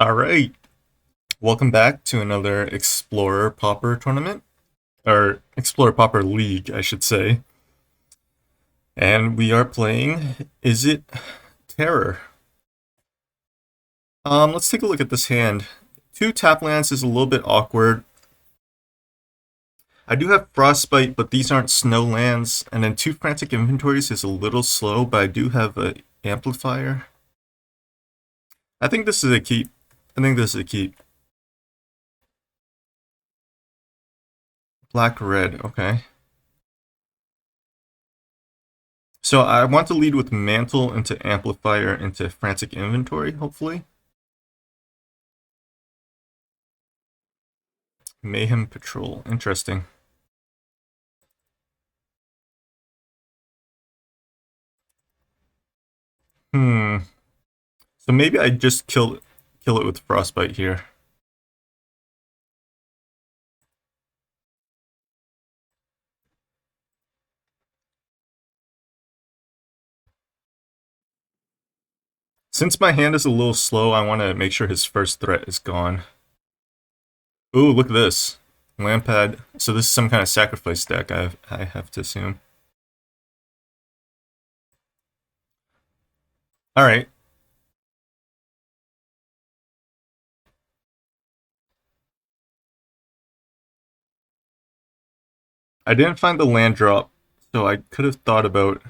Alright, welcome back to another Explorer Pauper tournament. Or Explorer Pauper League, I should say. And we are playing Is It Terror? Let's take a look at this hand. 2 tap lands is a little bit awkward. I do have Frostbite, but these aren't snow lands. And then 2 Frantic Inventories is a little slow, but I do have an Amplifier. I think this is a keep. Black-red, okay. So I want to lead with Mantle into Amplifier into Frantic Inventory, hopefully. Mayhem Patrol, interesting. So maybe I just kill it with Frostbite here. Since my hand is a little slow, I want to make sure his first threat is gone. Ooh, look at this. Lampad. So this is some kind of sacrifice deck, I have to assume. Alright. I didn't find the land drop, so I could have thought about...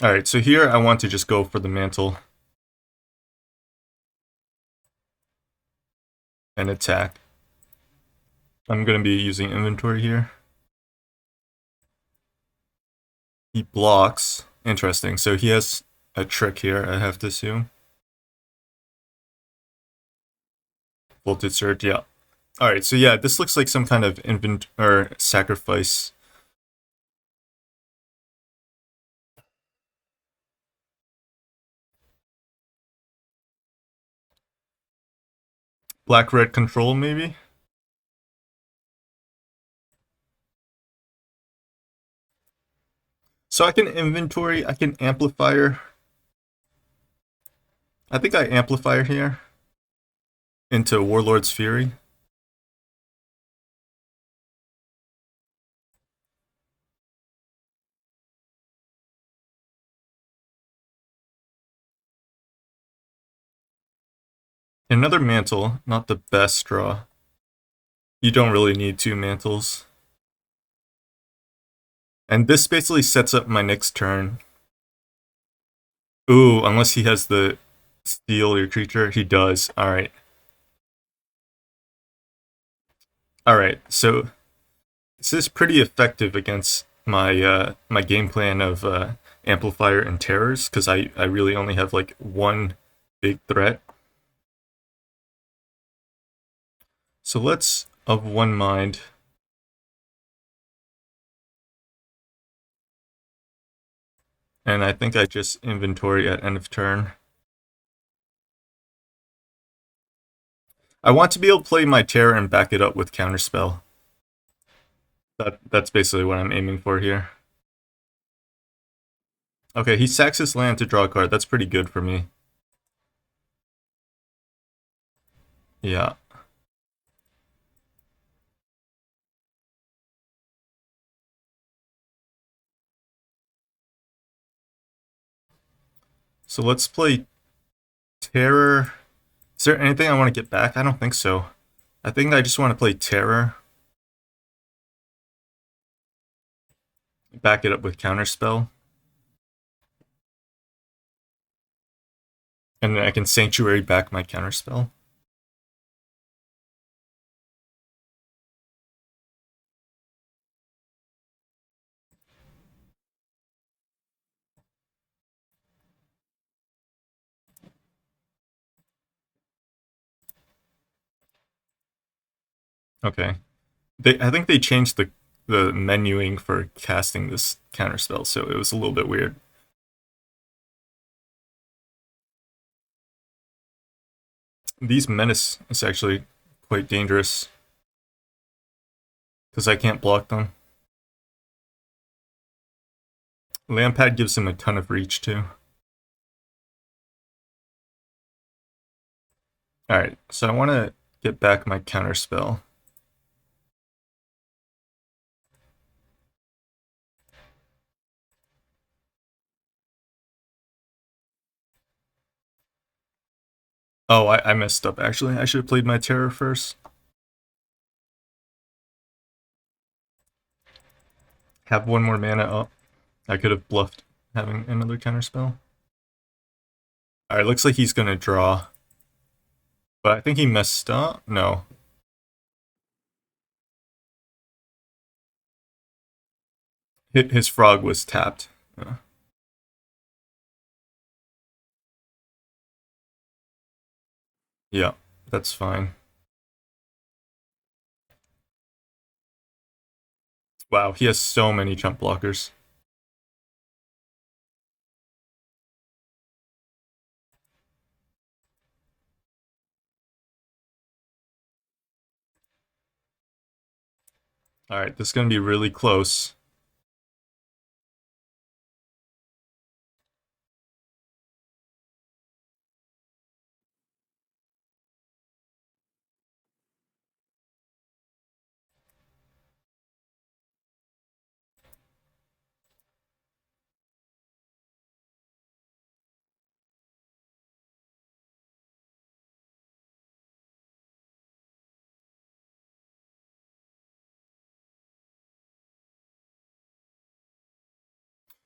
Alright, so here I want to just go for the Mantle. And attack. I'm going to be using inventory here. He blocks. Interesting. So he has a trick here, I have to assume. Voltage Surge, yeah. Alright, so yeah, this looks like some kind of sacrifice. Black-red control, maybe? So I can inventory, I can amplifier. I think I amplifier here into Warlord's Fury. Another mantle, not the best draw. You don't really need 2 mantles. And this basically sets up my next turn. Ooh, unless he has the steal your creature. He does. Alright. Alright, so this is pretty effective against my my game plan of amplifier and terrors, because I really only have like one big threat. So let's of one mind. And I think I just inventory at end of turn. I want to be able to play my terror and back it up with counterspell. That's basically what I'm aiming for here. Okay, he sacks his land to draw a card. That's pretty good for me. Yeah. So let's play Terror. Is there anything I want to get back? I don't think so. I think I just want to play Terror. Back it up with Counterspell. And then I can Sanctuary back my Counterspell. Okay. I think they changed the menuing for casting this Counterspell, so it was a little bit weird. These Menace is actually quite dangerous, because I can't block them. Lampad gives him a ton of reach too. Alright, so I want to get back my counterspell. Oh, I messed up actually. I should have played my terror first. Have one more mana up. I could have bluffed having another counterspell. Alright, looks like he's gonna draw. But I think he messed up. No. His frog was tapped. Yeah, that's fine. Wow, he has so many jump blockers. Alright, this is gonna be really close.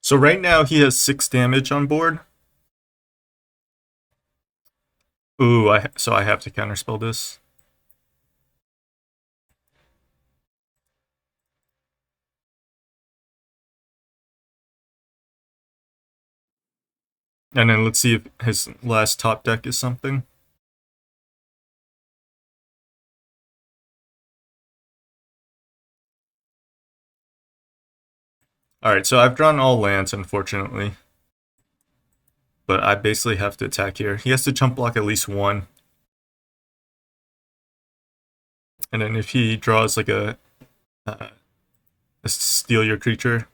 So right now he has 6 damage on board. Ooh, so I have to counterspell this. And then let's see if his last top deck is something. Alright, so I've drawn all lands, unfortunately. But I basically have to attack here. He has to jump block at least one. And then if he draws like a steal your creature,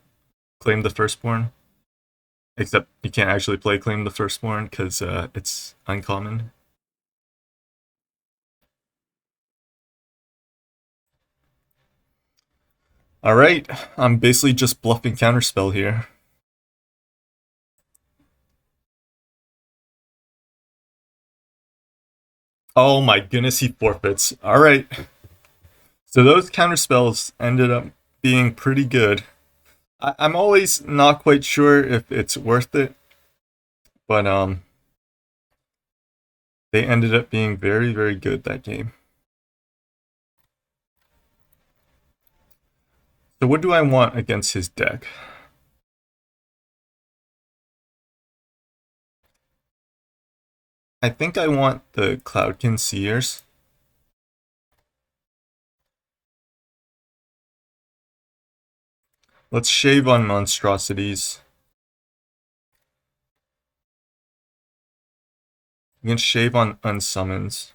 claim the firstborn. Except you can't actually play claim the firstborn because it's uncommon. Alright, I'm basically just bluffing counterspell here. Oh my goodness, he forfeits. Alright. So those counterspells ended up being pretty good. I'm always not quite sure if it's worth it, but they ended up being very, very good that game. So what do I want against his deck? I think I want the Cloudkin Seers. Let's shave on monstrosities. We can shave on unsummons.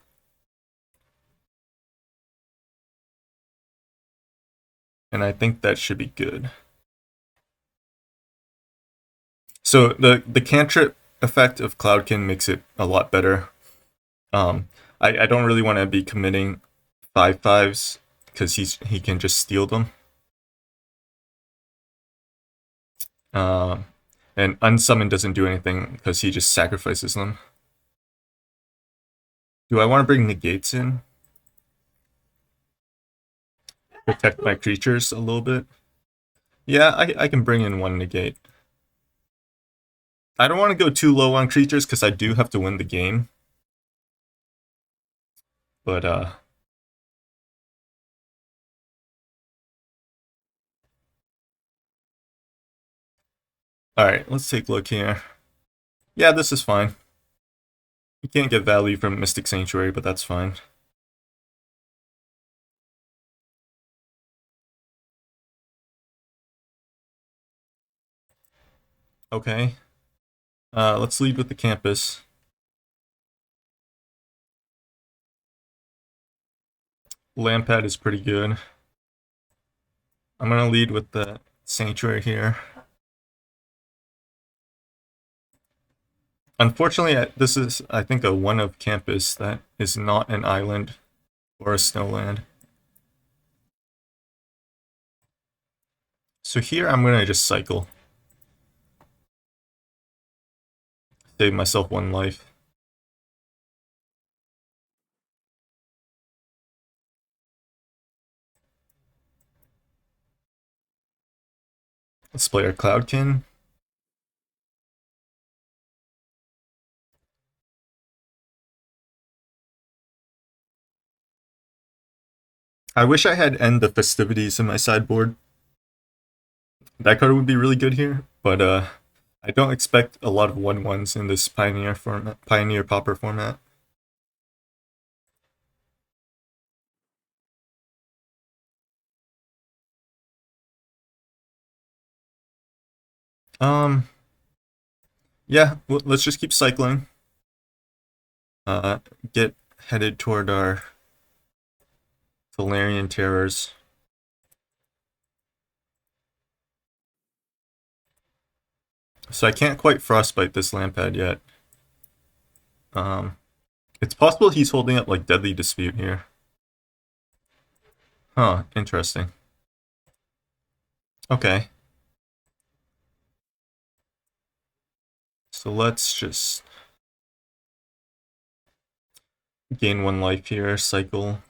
And I think that should be good. So the cantrip effect of Cloudkin makes it a lot better. I don't really want to be committing 5/5s because he can just steal them. And unsummon doesn't do anything because he just sacrifices them. Do I want to bring negates in? Protect my creatures a little bit? Yeah, I can bring in one negate. I don't want to go too low on creatures because I do have to win the game. But, alright, let's take a look here. Yeah, this is fine. You can't get value from Mystic Sanctuary, but that's fine. Okay. Let's lead with the campus. Lampad is pretty good. I'm going to lead with the Sanctuary here. Unfortunately, this is, I think, a one of campus that is not an island or a snowland. So here I'm going to just cycle. Save myself one life. Let's play our Cloudkin. I wish I had End the Festivities in my sideboard. That card would be really good here, but I don't expect a lot of 1/1s in this Pioneer format, Pioneer Pauper format. Yeah, well, let's just keep cycling. Get headed toward our Valerian Terrors. So I can't quite Frostbite this Lampad yet. It's possible he's holding up like Deadly Dispute here. Huh, interesting. Okay. So let's just gain one life here, cycle.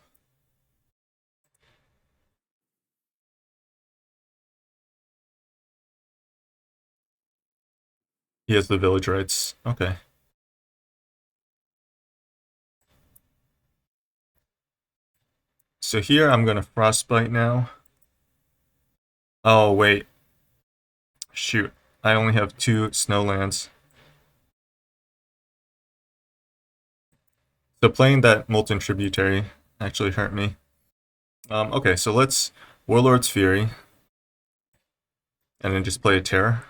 He has the village rights. Okay. So here I'm gonna Frostbite now. Oh, wait. Shoot. I only have 2 snowlands. So playing that Molten Tributary actually hurt me. Okay, so let's Warlord's Fury. And then just play a Terror.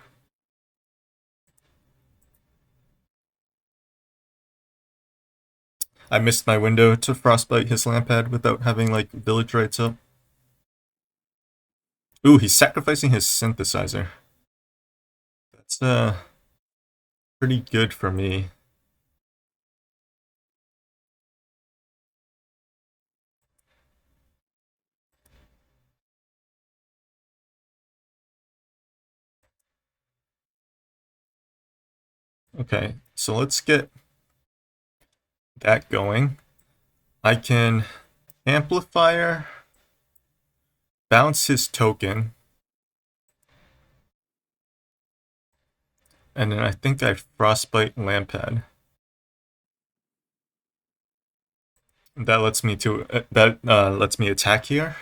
I missed my window to Frostbite his Lampad without having, like, village rights up. Ooh, he's sacrificing his Synthesizer. That's, pretty good for me. Okay, so let's get that going. I can Amplifier, bounce his token, and then I think I Frostbite Lampad. That lets me lets me attack here.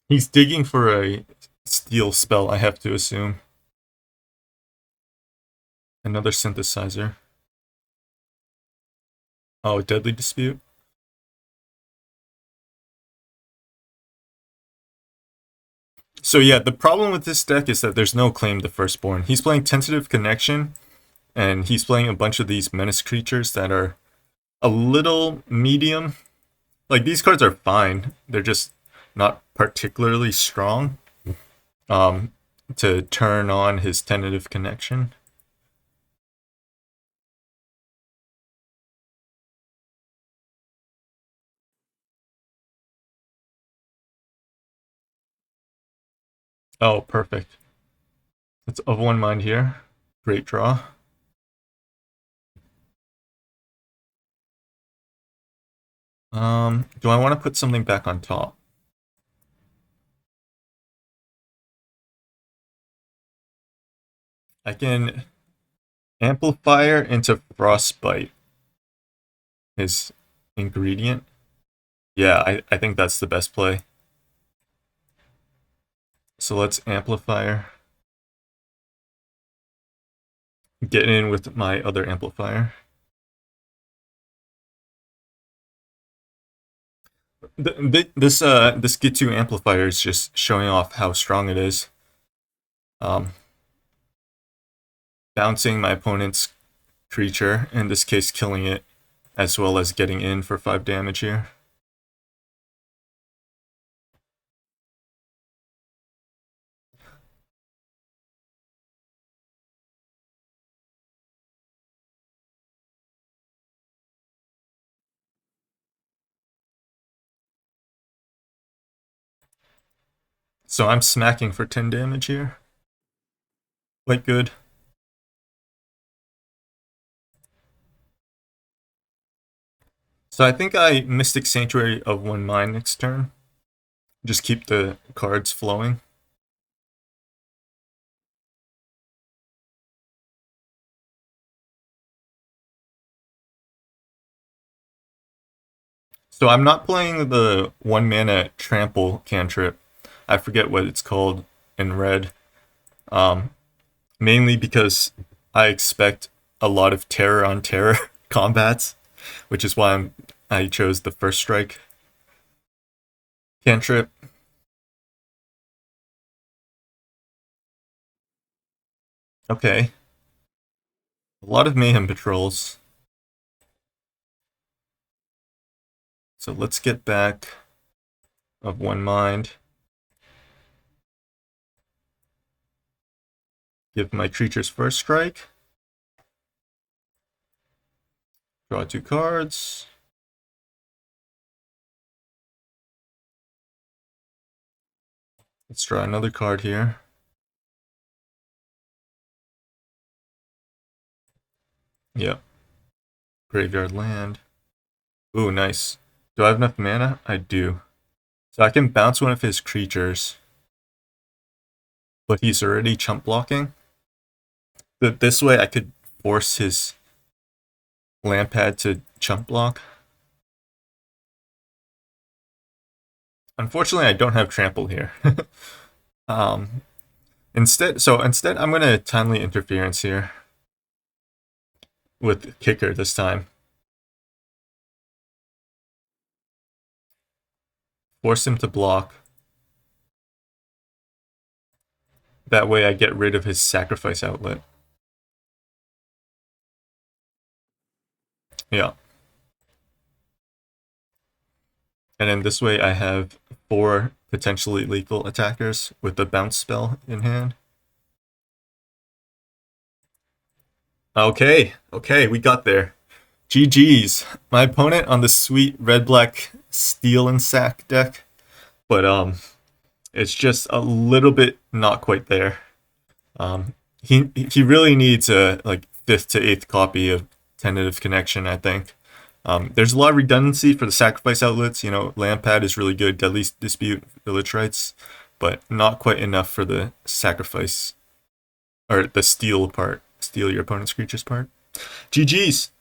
He's digging for a steal spell, I have to assume. Another Synthesizer. Oh, Deadly Dispute. So yeah, the problem with this deck is that there's no claim to Firstborn. He's playing Tentative Connection, and he's playing a bunch of these menace creatures that are a little medium. Like, these cards are fine. They're just not particularly strong to turn on his Tentative Connection. Oh, perfect. It's of one mind here. Great draw. Do I want to put something back on top? I can Amplifier into Frostbite, his ingredient. Yeah, I think that's the best play. So let's Amplifier. Get in with my other Amplifier. This Ghitu Amplifier is just showing off how strong it is. Bouncing my opponent's creature, in this case killing it, as well as getting in for 5 damage here. So I'm smacking for 10 damage here. Quite good. So I think I Mystic Sanctuary of 1 mine next turn. Just keep the cards flowing. So I'm not playing the 1 mana trample cantrip. I forget what it's called in red. Mainly because I expect a lot of terror on terror combats, which is why I chose the first strike cantrip. Okay. A lot of mayhem patrols. So let's get back of 1 mind. Give my creatures first strike. Draw 2 cards. Let's draw another card here. Yep. Graveyard land. Ooh, nice. Do I have enough mana? I do. So I can bounce one of his creatures. But he's already chump blocking. But this way I could force his land pad to chump block. Unfortunately, I don't have trample here. Instead I'm going to timely interference here with kicker this time. Force him to block. That way I get rid of his sacrifice outlet. Yeah. And then this way I have 4 potentially lethal attackers with the bounce spell in hand. Okay, we got there. GG's. My opponent on the sweet red-black steel and sack deck, but it's just a little bit not quite there. He really needs a like 5th to 8th copy of Tentative Connection, I think. There's a lot of redundancy for the sacrifice outlets. You know, Lampad is really good, Deadly Dispute, Village Rites, but not quite enough for the sacrifice, or the steal part. Steal your opponent's creatures part. GG's!